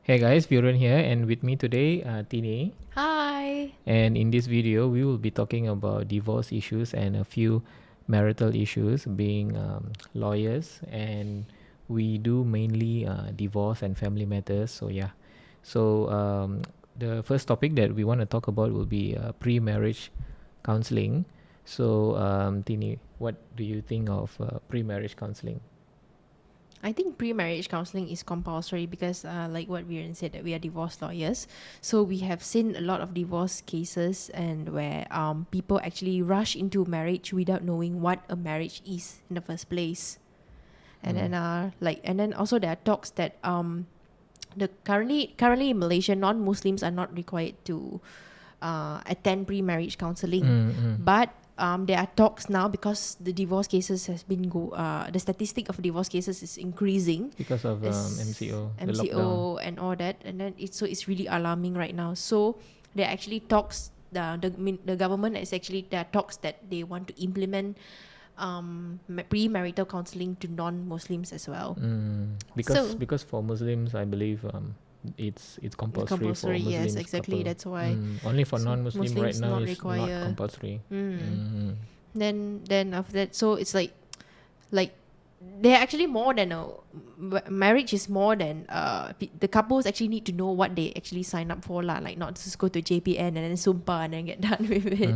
Hey guys, Viren here, and with me today, Tini. Hi. And in this video, we will be talking about divorce issues and a few marital issues, being lawyers, and we do mainly divorce and family matters. So yeah, the first topic that we want to talk about will be pre-marriage counseling. So Tini, what do you think of pre-marriage counseling? I think pre-marriage counselling is compulsory because, like what Viren said, that we are divorce lawyers. So we have seen a lot of divorce cases and where people actually rush into marriage without knowing what a marriage is in the first place. And then also there are talks that currently in Malaysia, non-Muslims are not required to attend pre-marriage counselling, but there are talks now because the divorce cases has been the statistic of divorce cases is increasing Because of MCO, the lockdown. MCO and all that, and then it's really alarming right now. So there are actually talks. The government is actually, there are talks that they want to implement premarital counselling to non-Muslims as well. Because for Muslims, I believe it's compulsory, for compulsory, Muslims yes, exactly. couple. That's why. Only for So non-Muslim right Muslims now not is require. not compulsory. Then after that, so it's like they're actually more than a marriage is more than the couples actually need to know what they actually sign up for lah, like not just go to JPN and then sumpah and then get done with it.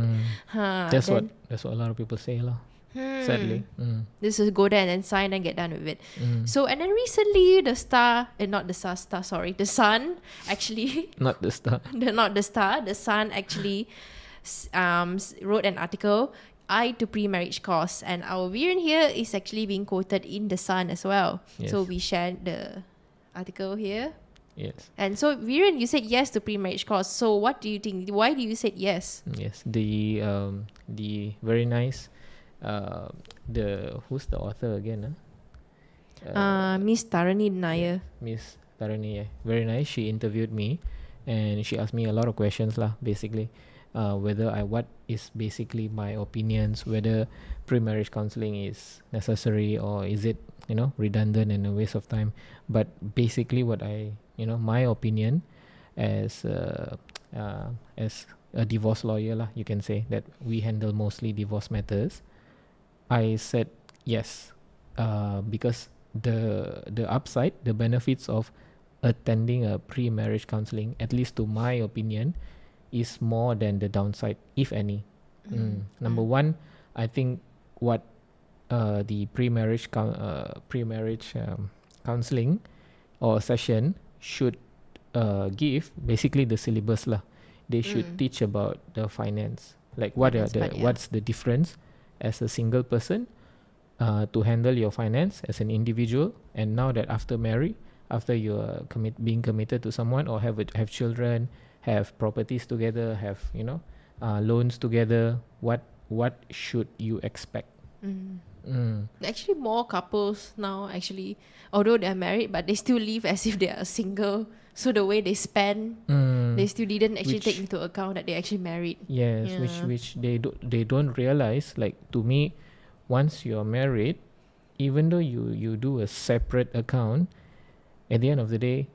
That's what a lot of people say lah. Sadly. This is go there and then sign and get done with it. So and then recently the Sun actually Not the star. the Sun actually wrote an article, I to pre-marriage costs, and our Viren here is actually being quoted in the Sun as well. Yes. So we shared the article here. Yes. And so Viren, you said yes to pre-marriage costs. So what do you think? Why do you say yes? Yes. The very nice who's the author again? Miss Tarani Nair. Miss Tarani, very nice. She interviewed me, and she asked me a lot of questions lah. Basically, what is basically my opinions, whether pre-marriage counselling is necessary or is it redundant and a waste of time. But basically, what my opinion as a divorce lawyer lah, you can say that we handle mostly divorce matters. I said yes, because the upside, the benefits of attending a pre-marriage counseling, at least to my opinion, is more than the downside, if any. Number one, I think what the pre-marriage counseling or session should give, basically the syllabus lah. They should teach about the finance, like what's the difference as a single person to handle your finance as an individual, and now that after you're being committed to someone or have children, have properties together, have loans together, what should you expect? Actually, more couples now actually, although they're married, but they still live as if they are single. So the way they spend, they still didn't actually take into account that they actually married. Yes, Yeah. which they don't realize. Like, to me, once you're married, even though you do a separate account, at the end of the day,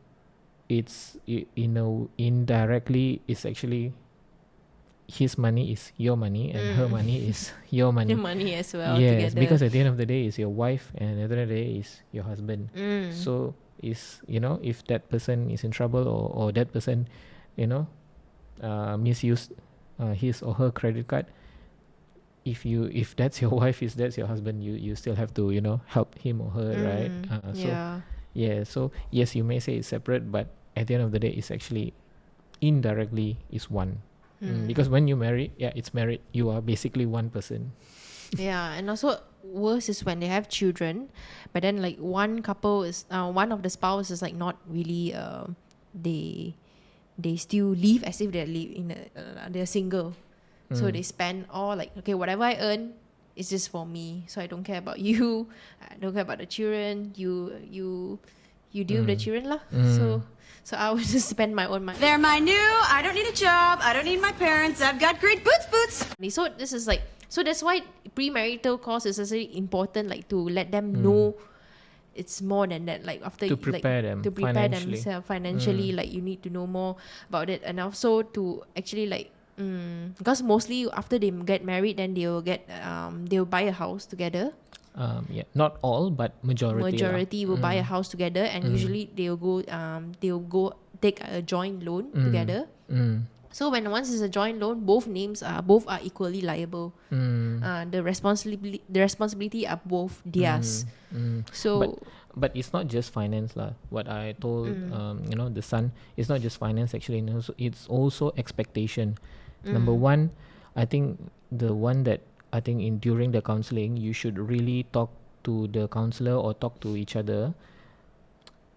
it's indirectly, it's actually his money is your money and her money is your money. The money as well. Yes, together. because at the end of the day, it's your wife, and at the end of the day, is your husband. So if that person is in trouble, or that person misused his or her credit card, if that's your wife, if that's your husband, you still have to help him or her, right? So yes, you may say it's separate, but at the end of the day, it's actually indirectly is one. Because when you marry, it's married, you are basically one person. Yeah, and also worse is when they have children, but then like one couple is one of the spouse is like not really they still live as if they're they're single. So they spend all, like, okay, whatever I earn is just for me, so I don't care about you, I don't care about the children, you deal with the children lah. So I would just spend my own money. They're my new, I don't need a job, I don't need my parents, I've got great boots. So this is like, so that's why premarital course is actually important, like to let them know it's more than that. Like after To prepare them to prepare financially. themselves financially, like you need to know more about it, and also to actually like because mostly after they get married, then they'll buy a house together. Yeah, not all, but majority Will buy a house together, and usually they'll go take a joint loan together. So when once it's a joint loan, both are equally liable. The responsibility are both theirs. So But it's not just finance lah. What I told the son, it's not just finance actually. It's also expectation. Number one, I think during the counselling, you should really talk to the counsellor or talk to each other.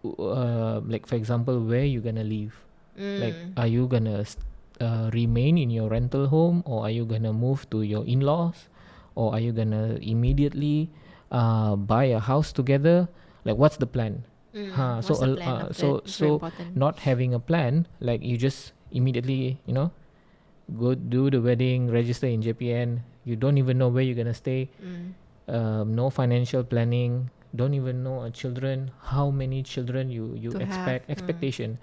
Like for example, where you gonna live? Like, are you gonna remain in your rental home, or are you gonna move to your in-laws, or are you gonna immediately buy a house together? Like, what's the plan? what's the plan of that? It's very important. Not having a plan, like you just immediately go do the wedding, register in JPN. You don't even know where you're gonna stay. No financial planning. Don't even know children. How many children you To expect? have, Expectation.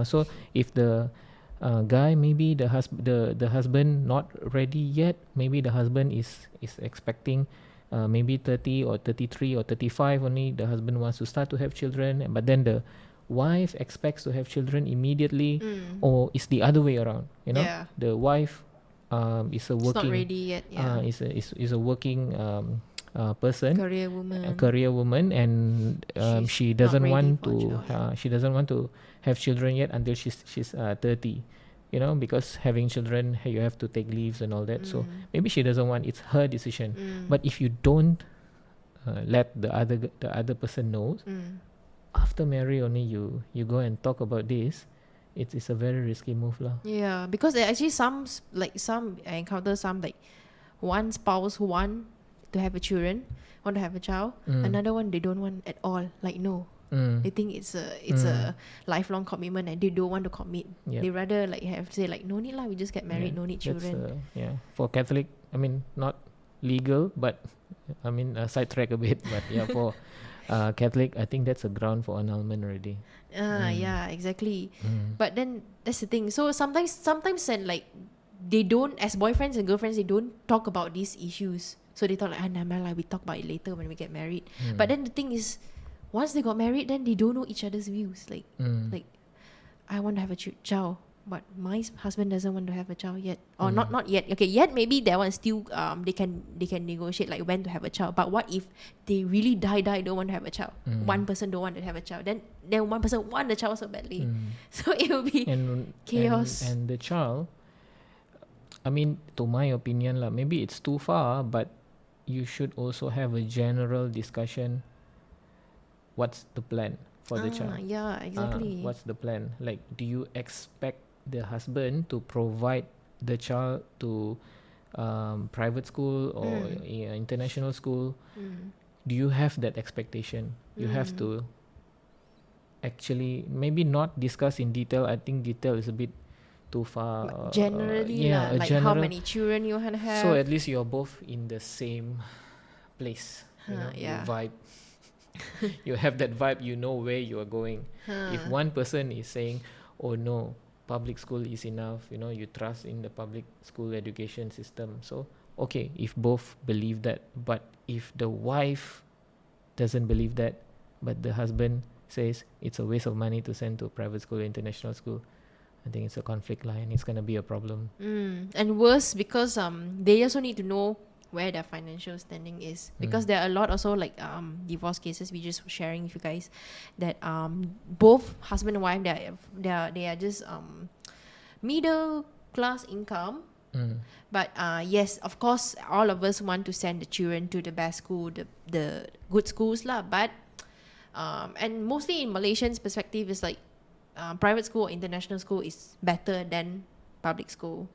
So if the guy, maybe the husband not ready yet. Maybe the husband is expecting maybe 30 or 33 or 35 only. The husband wants to start to have children, but then the wife expects to have children immediately, or it's the other way around. Yeah. The wife is a It's working not ready yet. Yeah. is a working person, Career woman. a career woman, and She's she not doesn't ready want for a to child she doesn't want to have children yet until she's 30, because having children, you have to take leaves and all that. So maybe she doesn't want, it's her decision. But if you don't let the other person knows, after marriage only you go and talk about this, it's a very risky move lah. Yeah, because there are actually some I encounter some like one spouse who want to have a child, another one they don't want at all. Like no, they think it's a lifelong commitment and they don't want to commit. Yeah. They rather like have say like no need lah, we just get married, no need children. For Catholic, I mean not legal, but I mean sidetrack a bit, but yeah, for Catholic, I think that's a ground for annulment already. Yeah, exactly. But then that's the thing. So sometimes and like they don't, as boyfriends and girlfriends, they don't talk about these issues. So they thought like, never mind, we talk about it later when we get married. But then the thing is, once they got married, then they don't know each other's views. Like I want to have a child, but my husband doesn't want to have a child yet, or not yet. Okay, yet maybe that one still they can negotiate like when to have a child. But what if they really die don't want to have a child? One person don't want to have a child, then one person want the child so badly. So it will be chaos. And the child, I mean, to my opinion lah, maybe it's too far, but you should also have a general discussion. What's the plan for the child? Yeah, exactly. What's the plan? Like, do you expect the husband to provide the child to private school or international school? Do you have that expectation? You have to actually maybe not discuss in detail. I think detail is a bit too far. But generally, like how many children you want to have. So at least you're both in the same place. You vibe. You have that vibe. You know where you are going. If one person is saying, "Oh no, public school is enough," you trust in the public school education system. So okay, if both believe that, but if the wife doesn't believe that, but the husband says it's a waste of money to send to a private school or international school, I think it's a conflict line. It's gonna be a problem. And worse, because they also need to know where their financial standing is, because there are a lot also like divorce cases we just sharing with you guys that both husband and wife they are just middle class income. But yes, of course, all of us want to send the children to the best school, the good schools lah. But and mostly in Malaysians' perspective, is like private school or international school is better than public school,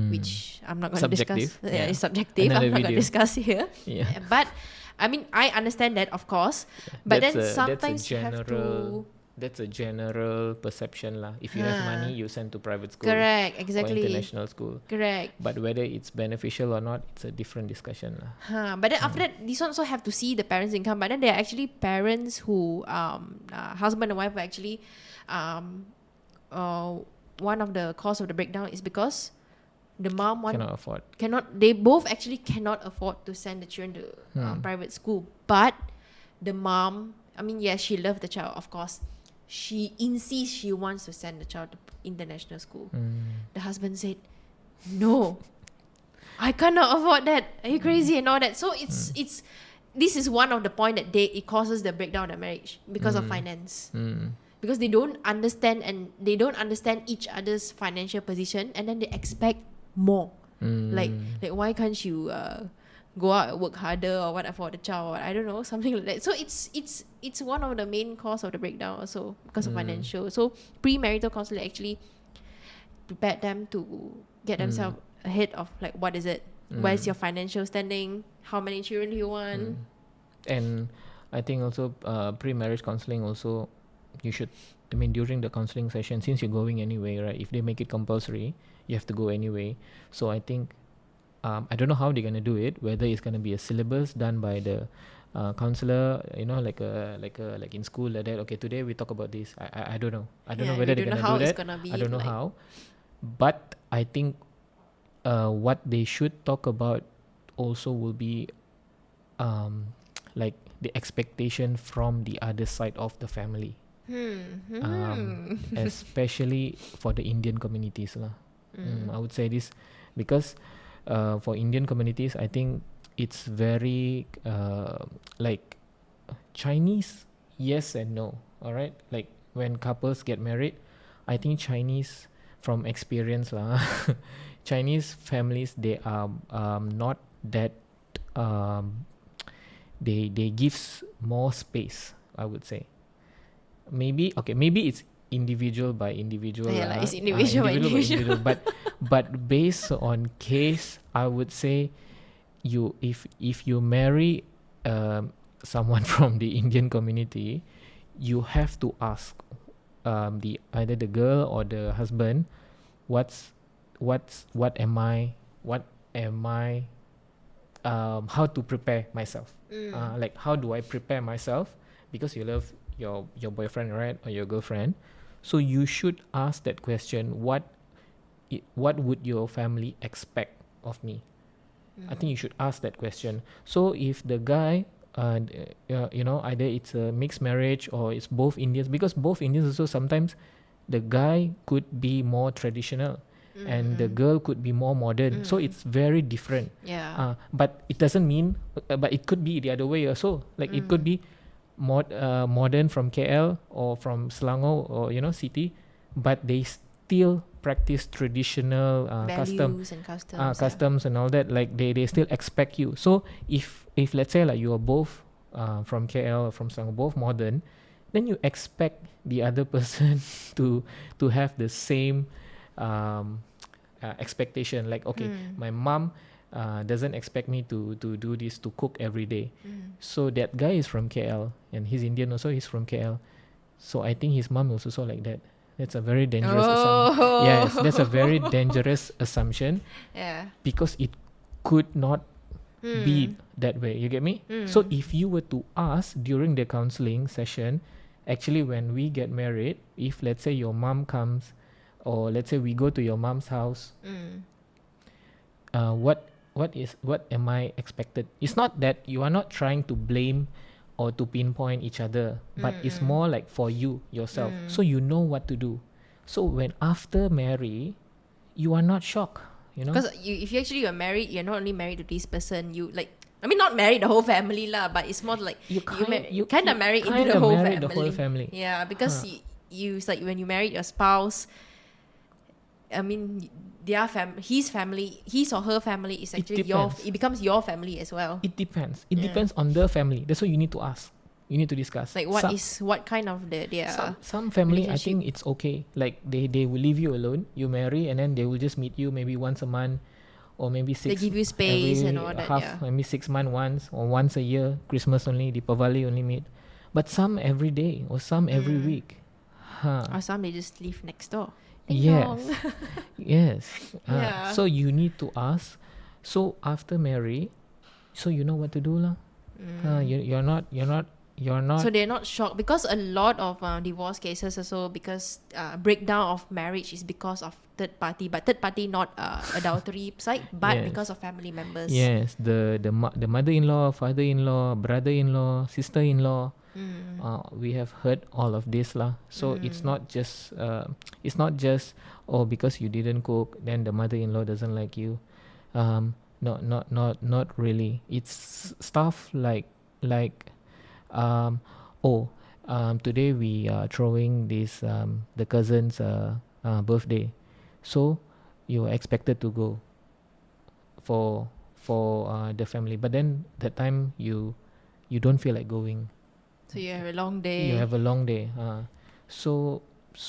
which I'm not going to discuss. Yeah. It's subjective. Another I'm not going to video. discuss here. Yeah. But I mean, I understand that, of course. But That's then a sometimes you have to general that's a general perception lah. If you have money, you send to private school. Correct, Or exactly. international school. Correct. But whether it's beneficial or not, it's a different discussion lah. But then after that, this one also have to see the parents' income. But then there are actually parents who, husband and wife were actually, one of the cause of the breakdown is because the mom they both actually cannot afford to send the children to private school. But the mom, I mean, yes, she loved the child, of course. She insists she wants to send the child to international school. The husband said, no, I cannot afford that. Are you crazy and all that? So it's this is one of the point that it causes the breakdown of marriage because of finance. Because they don't understand each other's financial position, and then they expect more. Like why can't you go out and work harder or whatever for the child, or I don't know, something like that. So it's one of the main cause of the breakdown also because of financial. So premarital counselling actually prepared them to get themselves ahead of like, what is it? Where is your financial standing? How many children do you want? And I think also pre-marriage counselling also, you should, I mean, during the counselling session, since you're going anyway, right? If they make it compulsory, you have to go anyway. So I think I don't know how they're gonna do it. Whether it's gonna be a syllabus done by the counselor, you know, like in school like that. Okay, today we talk about this. I don't know. I don't know whether they're gonna do that. I don't know how. But I think what they should talk about also will be like the expectation from the other side of the family. Especially for the Indian communities lah. I would say this because for Indian communities, I think it's very like Chinese, yes and no. Alright, like when couples get married, I think Chinese, from experience lah, Chinese families, they are not that they gives more space, I would say. Maybe it's individual by individual. Like it's individual by individual. but based on case, I would say if you marry someone from the Indian community, you have to ask either the girl or the husband, what am I how to prepare myself, like how do I prepare myself, because you love your boyfriend, right, or your girlfriend. So you should ask that question, what would your family expect of me? I think you should ask that question. So if the guy either it's a mixed marriage or it's both Indians, because both Indians also, sometimes the guy could be more traditional and the girl could be more modern. So it's very different. But it doesn't mean but it could be the other way also. Like it could be modern from KL or from Selangor or city, but they still practice traditional values and customs and all that. Like they still expect you. So if let's say like you are both from KL or from Selangor, both modern, then you expect the other person to have the same expectation. Like, okay, my mom doesn't expect me to do this, to cook every day. So that guy is from KL and he's Indian also, he's from KL. So I think his mom is also like that. That's a very dangerous assumption. Yes, that's a very dangerous assumption. Yeah. Because it could not be that way. You get me? So if you were to ask during the counseling session, actually when we get married, if let's say your mom comes, or let's say we go to your mom's house, what am I expected? It's not that you are not trying to blame or to pinpoint each other, but it's more like for you yourself, so you know what to do. So when after marry, you are not shocked, because if you actually are married, you're not only married to this person, you like, I mean, not married the whole family lah, but it's more like you kind of married into the whole family. Yeah, because you it's like when you married your spouse, I mean, his family, his or her family is actually it becomes your family as well. It depends. It depends on the family. That's what you need to ask. You need to discuss. Like what kind of some family, I think it's okay. Like they will leave you alone. You marry and then they will just meet you maybe once a month, or maybe they give you space and all that. Maybe 6 months once, or once a year. Christmas only, Deepavali only meet. But some every day or some every week. Or some they just live next door. Ding Yes. dong. Yes. Yeah. So you need to ask. So after marry, so you know what to do lah. You're not. So they're not shocked because a lot of divorce cases also because breakdown of marriage is because of third party, but third party not adultery side, but Yes. because of family members. Yes, the mother-in-law, father-in-law, brother-in-law, sister-in-law. We have heard all of this lah. So it's not just oh, because you didn't cook, then the mother-in-law doesn't like you. Not really. It's stuff like um today we are throwing this the cousin's birthday, so you're expected to go for the family, but then that time you don't feel like going. So you have a long day. You have a long day. So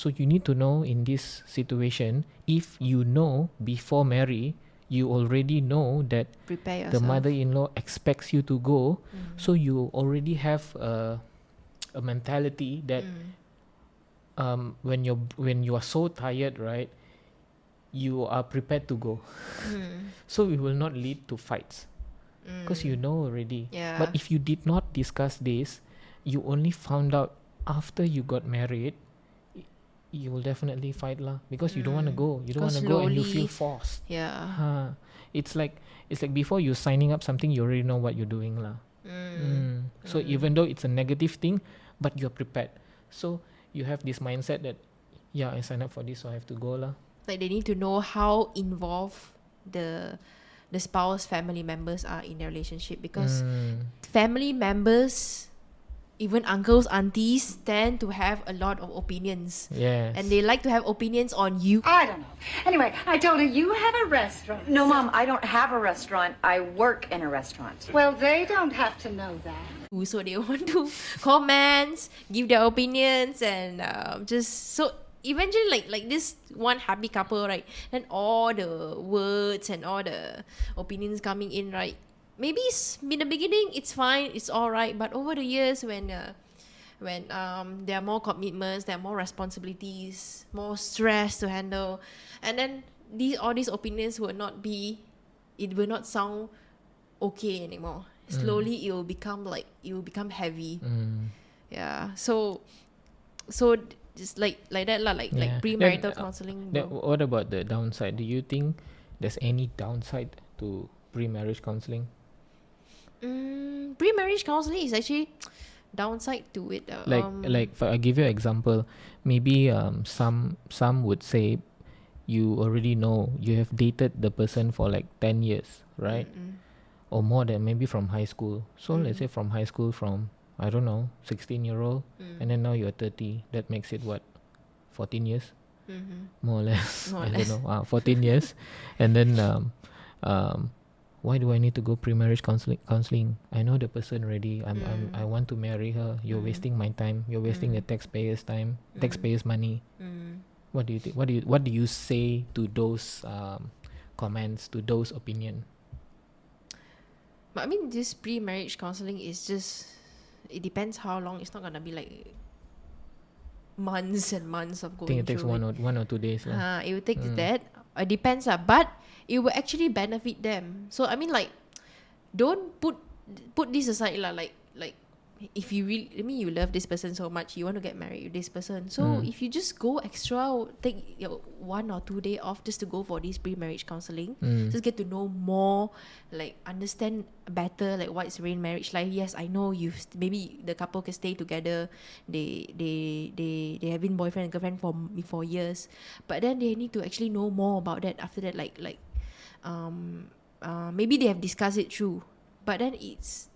you need to know in this situation, if you know before marry, you already know that Prepare the yourself. mother-in-law expects you to go, so you already have a mentality that when you are so tired, right, you are prepared to go. So it will not lead to fights because you know already. Yeah. But if you did not discuss this, you only found out after you got married, you will definitely fight lah, because you don't want to go. You don't want Because to go and you feel slowly- forced. Yeah. It's like before you signing up something, you already know what you're doing lah. So even though it's a negative thing, but you're prepared. So you have this mindset that, yeah, I signed up for this, so I have to go lah. Like they need to know how involved the spouse family members are in their relationship, because family members, even uncles, aunties, tend to have a lot of opinions. Yes. And they like to have opinions on you. I don't know. Anyway, I told her you have a restaurant. No, Mom, I don't have a restaurant. I work in a restaurant. Well, they don't have to know that. So they want to comment, give their opinions, and just so eventually like this one happy couple, right? Then all the words and all the opinions coming in, right? Maybe in the beginning it's fine, it's all right, but over the years when there are more commitments, there are more responsibilities, more stress to handle, and then all these opinions will not sound okay anymore. Slowly it will become heavy. Yeah. So just like that lah, like premarital counselling. What about the downside? Do you think there's any downside to pre-marriage counselling? Pre-marriage counselling is actually downside to it. I give you an example. Maybe some would say you already know, you have dated the person for like 10 years, right? Or more than, maybe from high school. So let's say from high school, from I don't know, 16-year-old, and then now you're 30. That makes it what, 14 years, more or less. More or I less. don't know, 14 years, and then why do I need to go pre-marriage counselling? I know the person already. I want to marry her. You're wasting my time. You're wasting the taxpayers' time, taxpayers' money. What do you think? What do you say to those comments, to those opinion? But I mean, this pre-marriage counselling is just, it depends how long. It's not gonna be like months and months of I going think it takes through 1 or 2 days lah. it will take that. It depends but it will actually benefit them. So I mean, like, don't put this aside lah. Like if you really, I mean, you love this person so much, you want to get married with this person. So if you just go extra, take 1 or 2 days off just to go for this pre-marriage counselling, just get to know more, like understand better, like what's real marriage life. Yes, I know maybe the couple can stay together, they have been boyfriend and girlfriend for years, but then they need to actually know more about that after that. Maybe they have discussed it through, but then it's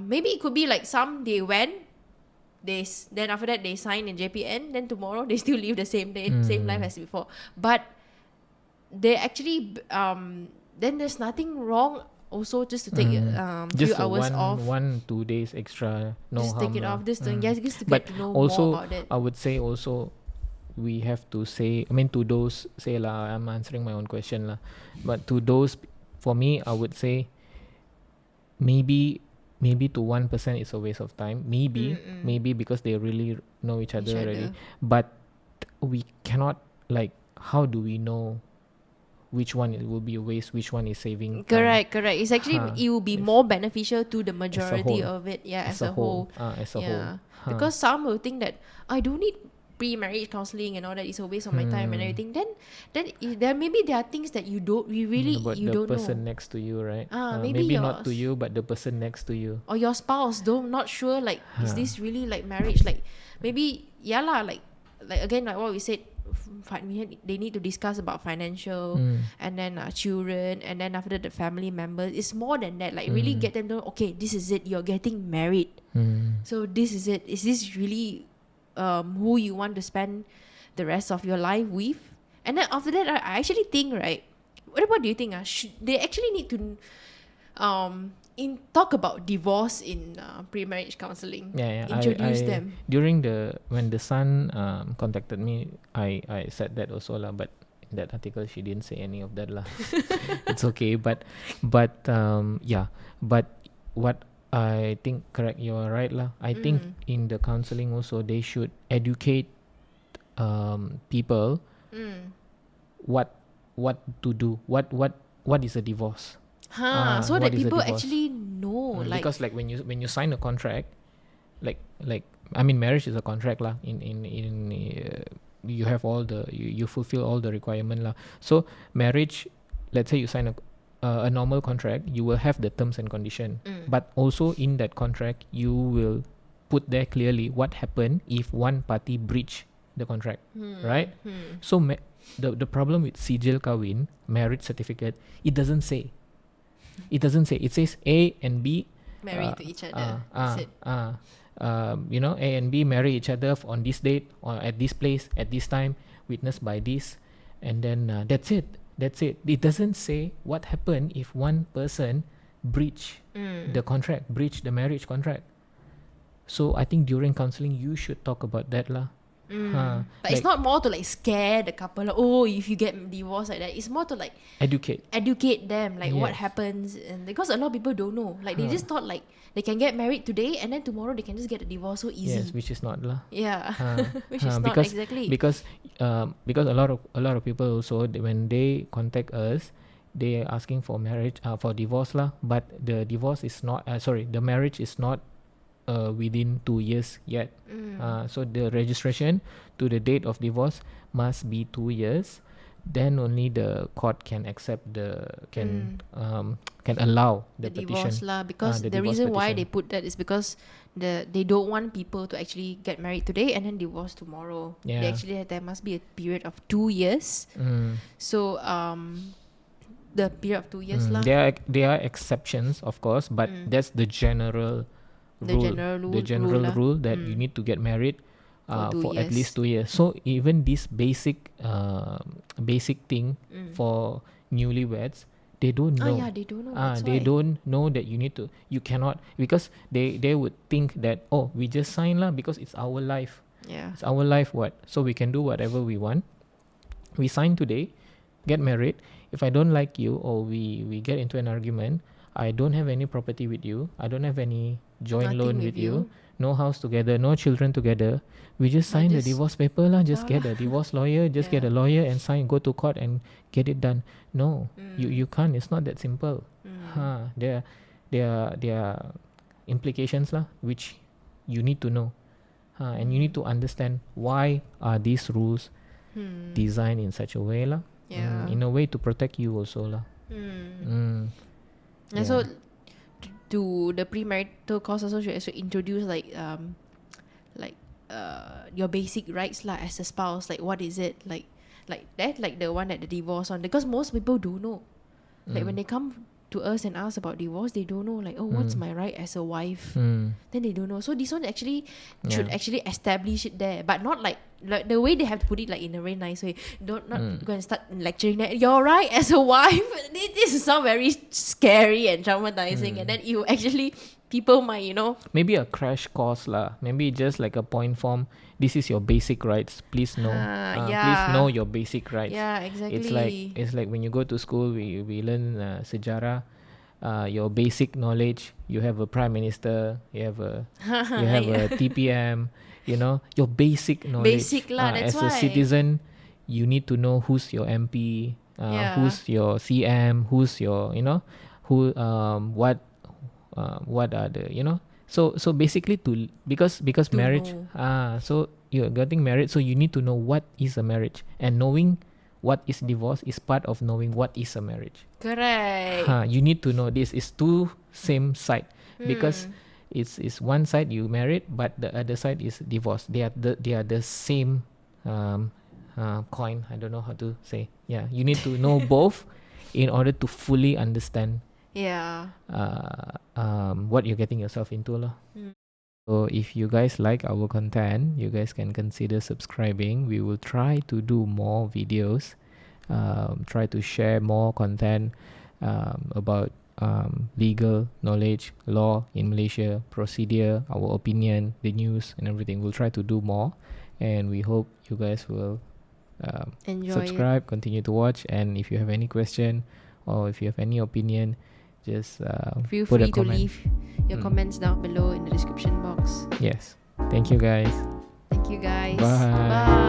maybe it could be like some they went, then after that they sign in JPN, then tomorrow they still live the same day, same life as before. But they actually then there's nothing wrong also just to take few just hours off. 1-2 days extra, no Just harm take it lah. off, just to But get to know also, more about it. I would say also, we have to say, I mean, to those, say lah, I'm answering my own question lah, but to those, for me, I would say, maybe maybe to 1% it's a waste of time. Maybe because they really know each other already. But we cannot, like, how do we know which one it will be a waste, which one is saving time? Correct. It's actually it will be more beneficial to the majority whole. of it. Yeah, As as a a whole. as a whole. Because some will think that I don't need pre-marriage counselling and all that. It's a waste of my time and everything. Then there are things that you don't About you the don't person know. next to you, right? Maybe not to yours. you, but the person next to you. Or your spouse not sure, like, is this really like marriage? Like, maybe like again, like what we said, they need to discuss about financial and then children, and then after that the family members. It's more than that, like really get them to know, okay, this is it, you're getting married, so this is it. Is this really who you want to spend the rest of your life with? And then after that, I actually think, right, what do you think? They actually need to talk about divorce in pre-marriage counselling. Introduce them. During when the son contacted me, I said that also lah, but in that article she didn't say any of that lah. It's okay, but but what I think, correct, you are right lah. I think in the counselling also they should educate people what to do, what is a divorce. So that what is a people divorce? actually know, like, because like when you sign a contract, like I mean, marriage is a contract lah. You have all the you fulfill all the requirement lah. So marriage, let's say you sign a normal contract, you will have the terms and condition, but also in that contract you will put there clearly what happened if one party breach the contract, right? So the problem with sijil kawin, marriage certificate, it doesn't say. It says A and B married to each other. That's it. A and B marry each other on this date or at this place at this time, witnessed by this, and then that's it. It doesn't say what happened if one person breach the contract, breach the marriage contract. So I think during counselling you should talk about that lah. But it's not more to like scare the couple, like, oh, if you get divorced like that. It's more to like educate them, like what happens, and because a lot of people don't know, like they just thought like they can get married today and then tomorrow they can just get a divorce so easy. Yes, which is not lah. Which is not exactly, because a lot of people also, when they contact us, they are asking for marriage for divorce lah, but the divorce is not the marriage is not within 2 years yet. So the registration to the date of divorce must be 2 years. Then only the court can accept can allow the divorce petition lah. Because the reason why they put that is because they don't want people to actually get married today and then divorce tomorrow. They actually, there must be a period of 2 years. So the period of 2 years lah. There are exceptions, of course, but that's the general rule that you need to get married for at least 2 years. So even this basic thing for newlyweds, they don't know. They don't know. They don't know that you cannot, because they would think that, oh, we just sign lah because it's our life. It's our life, what? So we can do whatever we want. We sign today, get married. If I don't like you, or we get into an argument, I don't have any property with you, I don't have any joint loan with you, no house together, no children together, we just sign the divorce paper lah. Just get a divorce lawyer, get a lawyer and sign, go to court and get it done. No, you can't. It's not that simple. There are implications lah, which you need to know, and you need to understand why are these rules designed in such a way lah. In a way to protect you also lah. And so to the premarital course also should also introduce like your basic rights lah as a spouse. Like, what is it, like that, like the one that the divorce on, because most people don't know. Like when they come to us and ask about divorce, they don't know, like, oh, what's my right as a wife? Then they don't know. So this one actually should actually establish it there, but not like the way they have to put it, like in a very nice way. Not go and start lecturing that you're right as a wife. This sounds very scary and traumatizing, and then you actually, people might, maybe a crash course lah. Maybe just like a point form. This is your basic rights. Please know. Please know your basic rights. Yeah, exactly. It's like when you go to school, we learn sejarah. your basic knowledge. You have a prime minister, you have a TPM, your basic knowledge. Basic lah, that's as a why. citizen, you need to know who's your MP, who's your CM, who's your what are the so basically because To marriage, so you're getting married, so you need to know what is a marriage, and knowing what is divorce is part of knowing what is a marriage. Correct. You need to know this is two same side, because it's one side you married, but the other side is divorce. They are the same coin. I don't know how to say. Yeah, you need to know both in order to fully understand Yeah. what you're getting yourself into lah. So if you guys like our content, you guys can consider subscribing. We will try to do more videos, try to share more content about legal knowledge, law in Malaysia, procedure, our opinion, the news and everything. We'll try to do more, and we hope you guys will Enjoy subscribe, continue to watch, and if you have any question or if you have any opinion, just Feel put a free to comment. leave your comments down below in the description box. Yes. Thank you guys. Thank you guys. Bye. Bye.